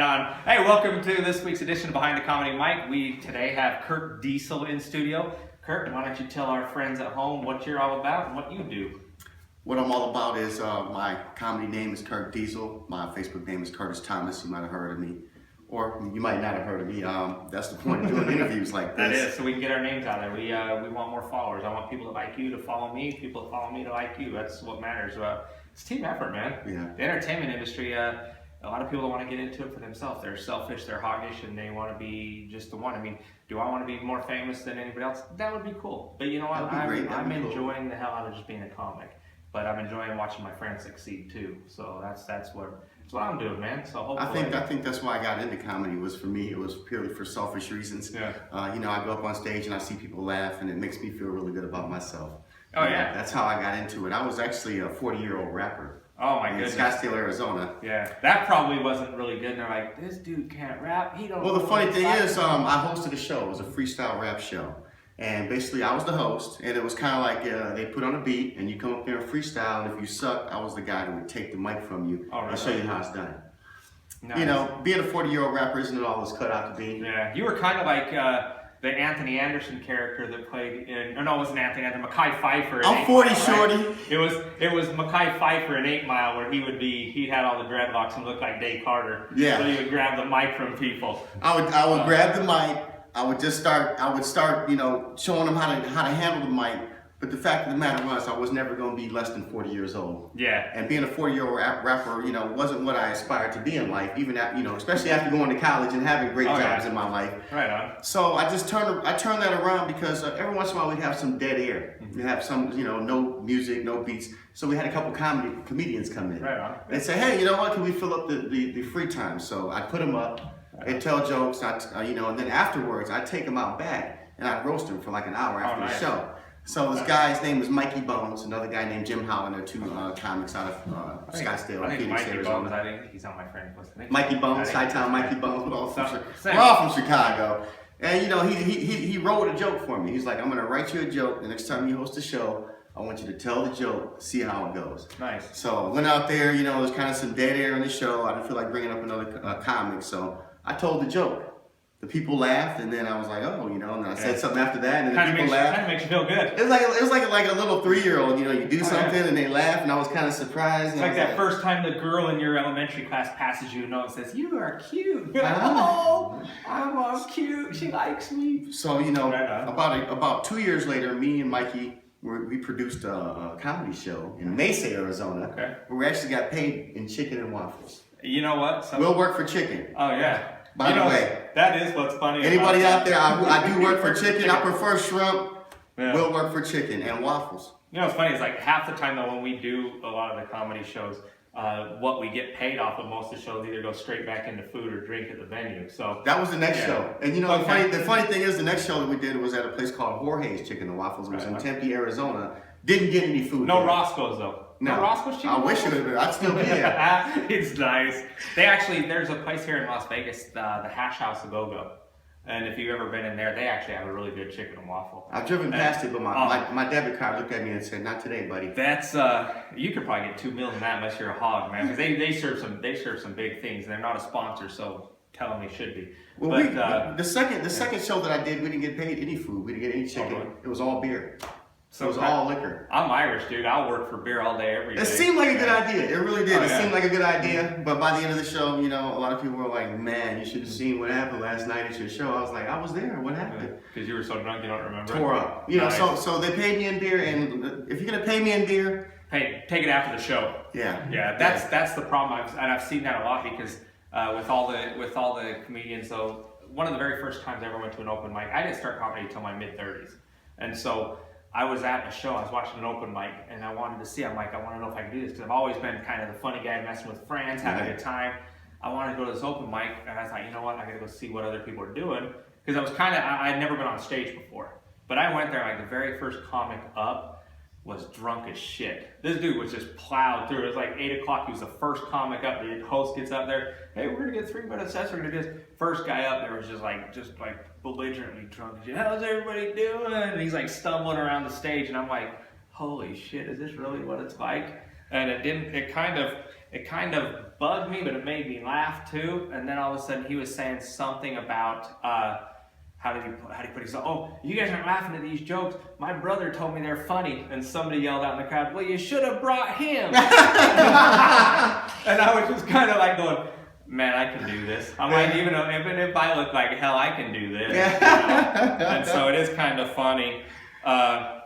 on. Hey, welcome to this week's edition of Behind the Comedy Mic. We today have Curt Diesel in studio. Curt, why don't you tell our friends at home what you're all about and what you do? What I'm all about is my comedy name is Curt Diesel. My Facebook name is Curtis Thomas. You might have heard of me, or you might not have heard of me. That's the point of doing interviews like this. That is, so we can get our names out there. We want more followers. I want people that like you to follow me, people that follow me to like you. That's what matters. It's team effort, man. Yeah. The entertainment industry, a lot of people don't want to get into it for themselves. They're selfish, they're hoggish, and they want to be just the one. I mean, do I want to be more famous than anybody else? That would be cool. But you know what? I'm enjoying the hell out of just being a comic. But I'm enjoying watching my friends succeed too. So that's what I'm doing, man. So hopefully, I think that's why I got into comedy. Was for me, it was purely for selfish reasons. Yeah. I go up on stage and I see people laugh, and it makes me feel really good about myself. Oh yeah. That's how I got into it. I was actually a 40-year-old rapper. Oh my goodness. In Scottsdale, Arizona. Yeah, that probably wasn't really good. And they're like, this dude can't rap. He don't. Well, the funny thing is, I hosted a show. It was a freestyle rap show. And basically, I was the host, and it was kind of like they put on a beat, and you come up there and freestyle, and if you suck, I was the guy that would take the mic from you and show you how it's done. Nice. You know, being a 40-year-old rapper isn't all it's cut out to be. Yeah, you were kind of like the Anthony Anderson character that played in, or no, it wasn't Anthony Anderson, Mekhi Phifer. I'm 40, Mile, shorty. Right? It was Mekhi Phifer in 8 Mile, where he had all the dreadlocks and looked like Dave Carter. Yeah. So he would grab the mic from people. I would grab the mic. I would start, showing them how to handle the mic. But the fact of the matter was, I was never going to be less than 40 years old. Yeah. And being a 40-year-old rapper, wasn't what I aspired to be in life. Even at, especially after going to college and having great jobs in my life. Right on. So I just turned that around because every once in a while we have some dead air. Mm-hmm. We have some, no music, no beats. So we had a couple comedians come in. Right on. They say, hey, you know what? Can we fill up the free time? So I put them up. They tell jokes, and then afterwards I take them out back and I roast them for like an hour after the show. So this guy's name is Mikey Bones, another guy named Jim Holland. They're two comics out of Scottsdale, Phoenix, Mikey Arizona. Bones, I think he's not my friend. Mikey Bones, Chi-Town Mikey Bones. We're all from Chicago. And he wrote a joke for me. He's like, I'm gonna write you a joke. The next time you host a show, I want you to tell the joke, see how it goes. Nice. So I went out there, there's kind of some dead air in the show. I didn't feel like bringing up another comic, so I told the joke. The people laughed, and then I was like, oh, and then I said something after that, and then the people laughed. Kind of makes you feel good. It was like a little 3-year-old, you do something and they laugh, and I was kind of surprised. It's like that first time the girl in your elementary class passes you a note and says, you are cute. You're like, oh, I'm cute. She likes me. So, about 2 years later, me and Mikey, we produced a comedy show in Mesa, Arizona, where we actually got paid in chicken and waffles. You know what? We'll work for chicken. Oh, yeah. By the way, that is what's funny. Anybody out there, I do work for chicken. I prefer shrimp. Yeah. We'll work for chicken and waffles. What's funny is like half the time though when we do a lot of the comedy shows, what we get paid off of most of the shows either go straight back into food or drink at the venue. So that was the next show. And the funny thing is the next show that we did was at a place called Jorge's Chicken and Waffles. It was in Tempe, Arizona. Didn't get any food. No Roscoe's though. No, Roscoe's chicken. I wish it would have been. I'd still be there. It's nice. There's a place here in Las Vegas, the Hash House A Go-Go. And if you've ever been in there, they actually have a really good chicken and waffle. I've driven past it, but my debit card looked at me and said, "Not today, buddy." That's you could probably get 2 meals in that unless you're a hog, man. Because they serve some big things, and they're not a sponsor, so tell them they should be. Well, the second show that I did, we didn't get paid any food. We didn't get any chicken. It was all beer. So it was all liquor. I'm Irish, dude. I'll work for beer all day, every day. It seemed like a good idea. It really did. It seemed like a good idea. But by the end of the show, a lot of people were like, man, you should have seen what happened last night at your show. I was like, I was there. What happened? Because you were so drunk you don't remember. Tore up. So they paid me in beer. And if you're going to pay me in beer, hey, take it after the show. Yeah. Yeah, that's the problem. I've seen that a lot because with all the comedians, so one of the very first times I ever went to an open mic, I didn't start comedy until my mid-30s. And so I was at a show, I was watching an open mic, and I wanted to see, I want to know if I can do this, because I've always been kind of the funny guy messing with friends, having a good time. I wanted to go to this open mic, and I thought, you know what, I gotta go see what other people are doing, because I'd never been on stage before. But I went there, like the very first comic up was drunk as shit. This dude was just plowed through. It was like 8 o'clock, he was the first comic up, the host gets up there, hey, we're gonna get 3 minutes sets, we're gonna do this. First guy up there was just like belligerently drunk. How's everybody doing? And he's like stumbling around the stage, and I'm like, holy shit, is this really what it's like? And it kind of bugged me, but it made me laugh too. And then all of a sudden he was saying something about how did he put it? Oh, you guys aren't laughing at these jokes. My brother told me they're funny. And somebody yelled out in the crowd, well, you should have brought him. And I was just kind of like going, man, I can do this. I'm like, even if I look like hell, I can do this. You know? And so it is kind of funny. I've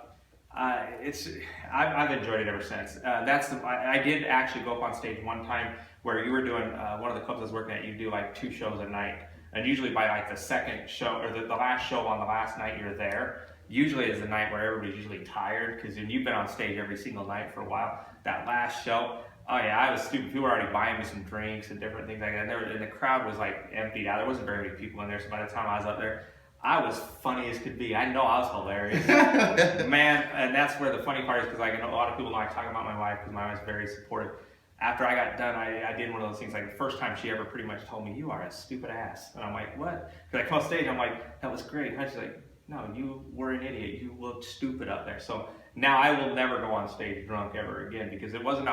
enjoyed it ever since. I did actually go up on stage one time where you were doing one of the clubs I was working at. You do like 2 shows a night, and usually by like the second show or the last show on the last night you're there. Usually is the night where everybody's usually tired because you've been on stage every single night for a while. That last show. Oh yeah, I was stupid. People were already buying me some drinks and different things like that. And the crowd was like emptied out. There wasn't very many people in there. So by the time I was up there, I was funny as could be. I know I was hilarious, man. And that's where the funny part is because like a lot of people know I talk about my wife because my wife's very supportive. After I got done, I did one of those things like the first time she ever pretty much told me, "You are a stupid ass," and I'm like, "What?" Because I come off stage, I'm like, "That was great." And she's like, "No, you were an idiot. You looked stupid up there." So now I will never go on stage drunk ever again because I wasn't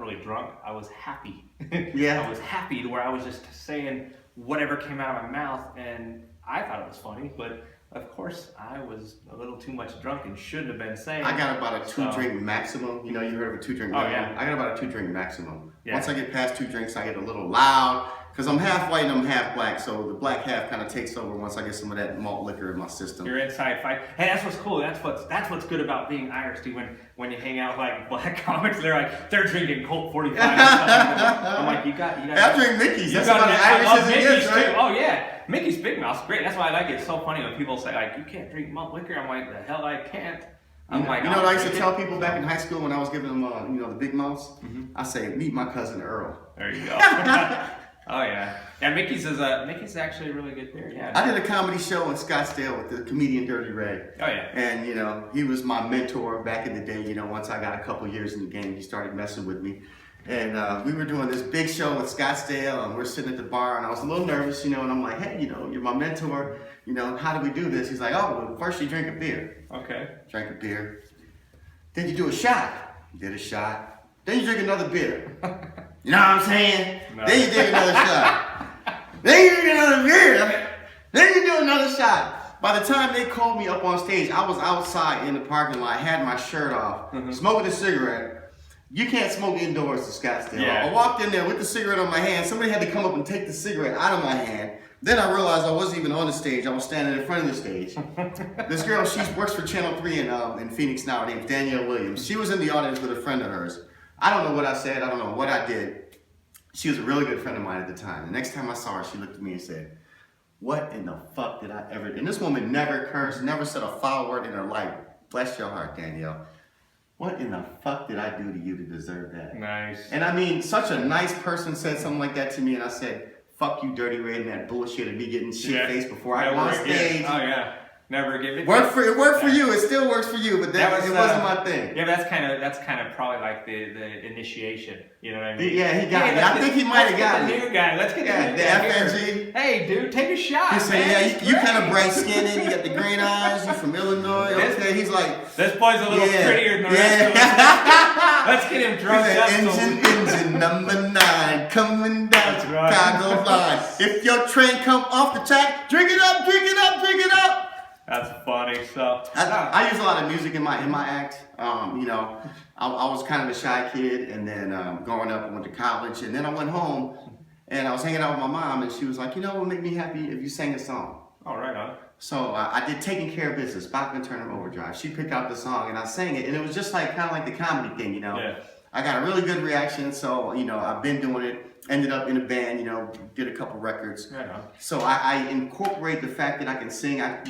really drunk. I was happy. Yeah. I was happy to where I was just saying whatever came out of my mouth, and I thought it was funny, but of course I was a little too much drunk and shouldn't have been saying. I got about a 2-drink maximum. You know, you heard of a 2-drink minimum. Yeah. I got about a 2-drink maximum. Yeah. Once I get past 2 drinks, I get a little loud because I'm half white and I'm half black, so the black half kind of takes over once I get some of that malt liquor in my system. You're inside fight. Hey, that's what's cool. That's what's good about being Irish, dude. When you hang out with like black comics, they're drinking Colt 45 or something. I'm like, you got. I drink Mickey's. That's about as Irish as it gets, right? Oh yeah. Mickey's Big Mouth's great. That's why I like it. It's so funny when people say like, you can't drink malt liquor. I'm like, the hell I can't. I'm like, you know what I used to tell people back in high school when I was giving them, the Big Mouths? Mm-hmm. I say, meet my cousin Earl. There you go. Oh yeah. Yeah, Mickey's actually a really good beer. Yeah. I did a comedy show in Scottsdale with the comedian Dirty Red. Oh yeah. And he was my mentor back in the day. Once I got a couple years in the game, he started messing with me. And we were doing this big show in Scottsdale, and we're sitting at the bar, and I was a little nervous, and I'm like, hey, you're my mentor, how do we do this? He's like, oh, well, first you drink a beer. Okay. Drank a beer. Then you do a shot. Did a shot. Then you drink another beer. You know what I'm saying? No. Then you drink another shot. Then you drink another beer. Then you do another shot. By the time they called me up on stage, I was outside in the parking lot, had my shirt off, smoking a cigarette. You can't smoke indoors in Scottsdale. Yeah. I walked in there with the cigarette on my hand. Somebody had to come up and take the cigarette out of my hand. Then I realized I wasn't even on the stage. I was standing in front of the stage. This girl, she works for Channel 3 in Phoenix now. Her name's Danielle Williams. She was in the audience with a friend of hers. I don't know what I said. I don't know what I did. She was a really good friend of mine at the time. The next time I saw her, she looked at me and said, what in the fuck did I ever do? And this woman never cursed, never said a foul word in her life. Bless your heart, Danielle. What in the fuck did I do to you to deserve that? Nice. And I mean, such a nice person said something like that to me, and I said, fuck you, Dirty Red, and that bullshit of me getting shit-faced before I went on stage. Oh, yeah. Never give it. It worked for you. It still works for you, but it wasn't my thing. Yeah, that's kind of probably like the initiation. You know what I mean? Yeah, he got me. I think he might have got me. The new guy. Let's get the FNG. Hey, dude, take a shot. He said, yeah, you kind of bright skinned. You got the green eyes. You from Illinois. Okay, he's like, this boy's a little prettier than the rest of us. Let's get him drunk up. Engine number 9 coming down Chicago line. If your train come off the track, drink it up, drink it up, drink it up. That's funny. So I use a lot of music in my act. I was kind of a shy kid, and then growing up, I went to college, and then I went home, and I was hanging out with my mom, and she was like, what would make me happy if you sang a song? Oh, right on. So I did Taking Care of Business, Bachman Turner Overdrive. She picked out the song, and I sang it, and it was just like kind of like the comedy thing, Yeah. I got a really good reaction, so I've been doing it. Ended up in a band, did a couple records. Right on. So I incorporate the fact that I can sing. I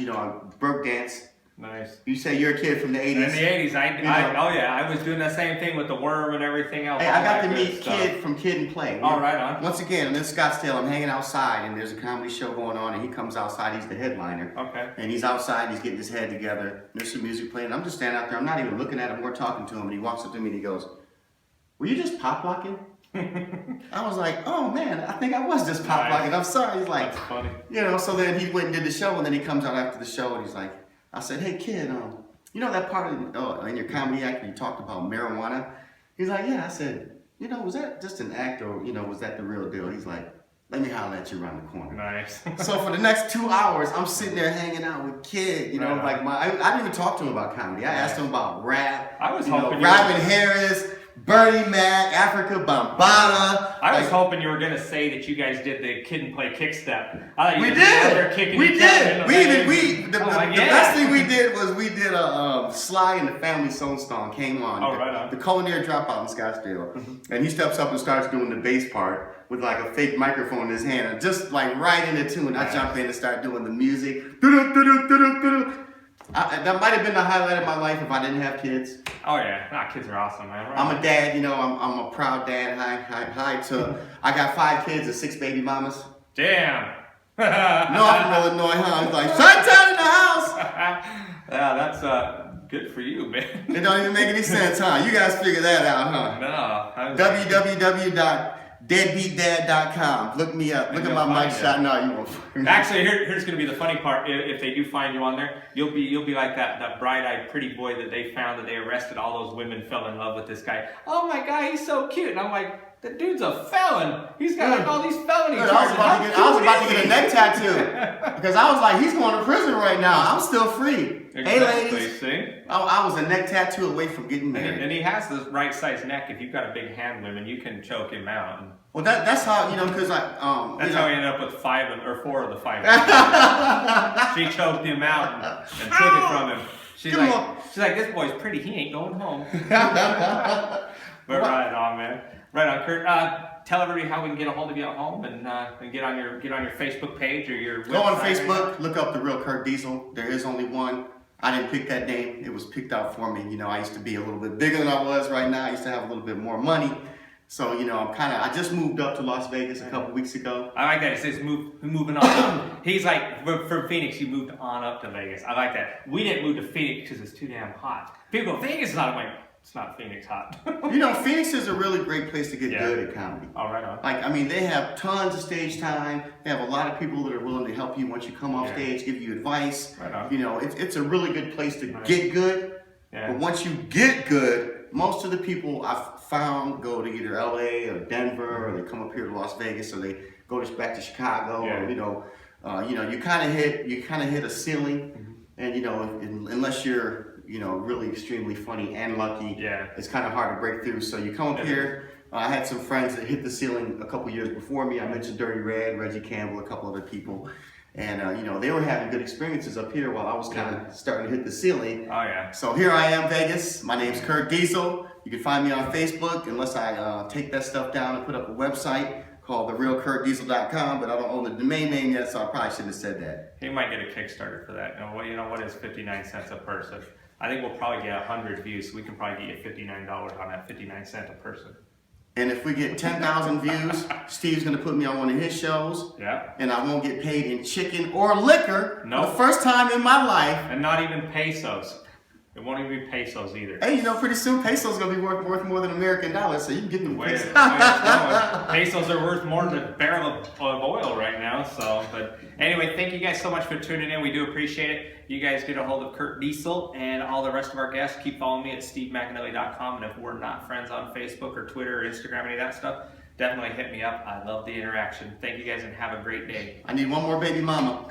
broke dance. Nice. You say you're a kid from the 80s. In the 80s, I was doing the same thing with the Worm and everything else. Hey, I got to meet Kid from Kid and Play. Oh, right on. Once again, I'm in Scottsdale. I'm hanging outside, and there's a comedy show going on, and he comes outside. He's the headliner. Okay. And he's outside. He's getting his head together. There's some music playing. I'm just standing out there. I'm not even looking at him or talking to him. And he walks up to me, and he goes, were you just pop locking? I was like, oh man, I think I was just pop locking. I'm sorry. He's like, that's funny. So then he went and did the show, and then he comes out after the show, and he's like, I said, hey kid, that part in your comedy act where you talked about marijuana? He's like, yeah. I said, was that just an act or, was that the real deal? He's like, let me holler at you around the corner. Nice. So for the next 2 hours, I'm sitting there hanging out with Kid, Right. I didn't even talk to him about comedy. I asked him about rap. I was hoping Robin Harris, Bernie Mac, Africa Bambaataa. I was hoping you were gonna say that you guys did the kid and play kick step. I thought you We were did. kicking We each other did. in the The face. best thing we did was we did a Sly and the Family Song came on. Oh, right on. The culinary dropout in Scottsdale, and he steps up and starts doing the bass part with like a fake microphone in his hand, and just like right in the tune. I jump in and start doing the music. That might have been the highlight of my life if I didn't have kids. Oh yeah, kids are awesome, man. Right. I'm a dad, I'm a proud dad. I got 5 kids and 6 baby mamas. Damn. No, I'm from Illinois, huh? It's like, Suntown in the house! Yeah, that's good for you, man. It don't even make any sense, huh? You guys figure that out, huh? No. www.deadbeatdad.com. Look me up. Look at my mic shot. No, you won't find me. Actually, here's gonna be the funny part. If they do find you on there, you'll be like that bright-eyed pretty boy that they found that they arrested. All those women fell in love with this guy. Oh my God, he's so cute. And I'm like, the dude's a felon. He's got like all these felony charges. I was about to get a neck tattoo because I was like, he's going to prison right now. I'm still free. Exactly, Hey, ladies. see? I was a neck tattoo away from getting married. And he has the right size neck. If you've got a big hand, women, you can choke him out. Well, that's how because That's how he ended up with 4 of the 5. She choked him out and took it from him. She's like, this boy's pretty. He ain't going home. But right on, man. Right on, Curt. Tell everybody how we can get a hold of you at home and get on your Facebook page or your website. Go on Facebook, look up The Real Curt Diesel. There is only one. I didn't pick that name. It was picked out for me. I used to be a little bit bigger than I was right now. I used to have a little bit more money. So, I just moved up to Las Vegas a couple weeks ago. I like that. It says moving on up. He's like, from Phoenix, he moved on up to Vegas. I like that. We didn't move to Phoenix because it's too damn hot. People go, Vegas is hot. I'm like, it's not Phoenix hot. Phoenix is a really great place to get good at comedy. Oh, right on. They have tons of stage time. They have a lot of people that are willing to help you once you come off stage, give you advice. Right on. It's a really good place to get good. Yeah. But once you get good, most of the people I've found go to either LA or Denver, or they come up here to Las Vegas, or they go back to Chicago. Yeah. Or, you kind of hit a ceiling, and unless you're really extremely funny and lucky, it's kind of hard to break through. So you come up here. I had some friends that hit the ceiling a couple years before me. I mentioned Dirty Red, Reggie Campbell, a couple other people. And, they were having good experiences up here while I was kind of starting to hit the ceiling. Oh, yeah. So here I am, Vegas. My name's Curt Diesel. You can find me on Facebook unless I take that stuff down and put up a website called therealcurtdiesel.com, but I don't own the domain name yet, so I probably shouldn't have said that. He might get a Kickstarter for that. What is 59 cents a person? I think we'll probably get 100 views, so we can probably get you $59 on that 59 cents a person. And if we get 10,000 views, Steve's going to put me on one of his shows. Yeah. And I won't get paid in chicken or liquor Nope. for the first time in my life. And not even pesos. It won't even be pesos either. Hey, pretty soon pesos going to be worth more than American dollars, so you can get them pesos. Pesos are worth more than a barrel of oil right now. But anyway, thank you guys so much for tuning in. We do appreciate it. You guys get a hold of Curt Diesel and all the rest of our guests. Keep following me at stevemcAnally.com. And if we're not friends on Facebook or Twitter or Instagram, any of that stuff, definitely hit me up. I love the interaction. Thank you guys and have a great day. I need one more baby mama.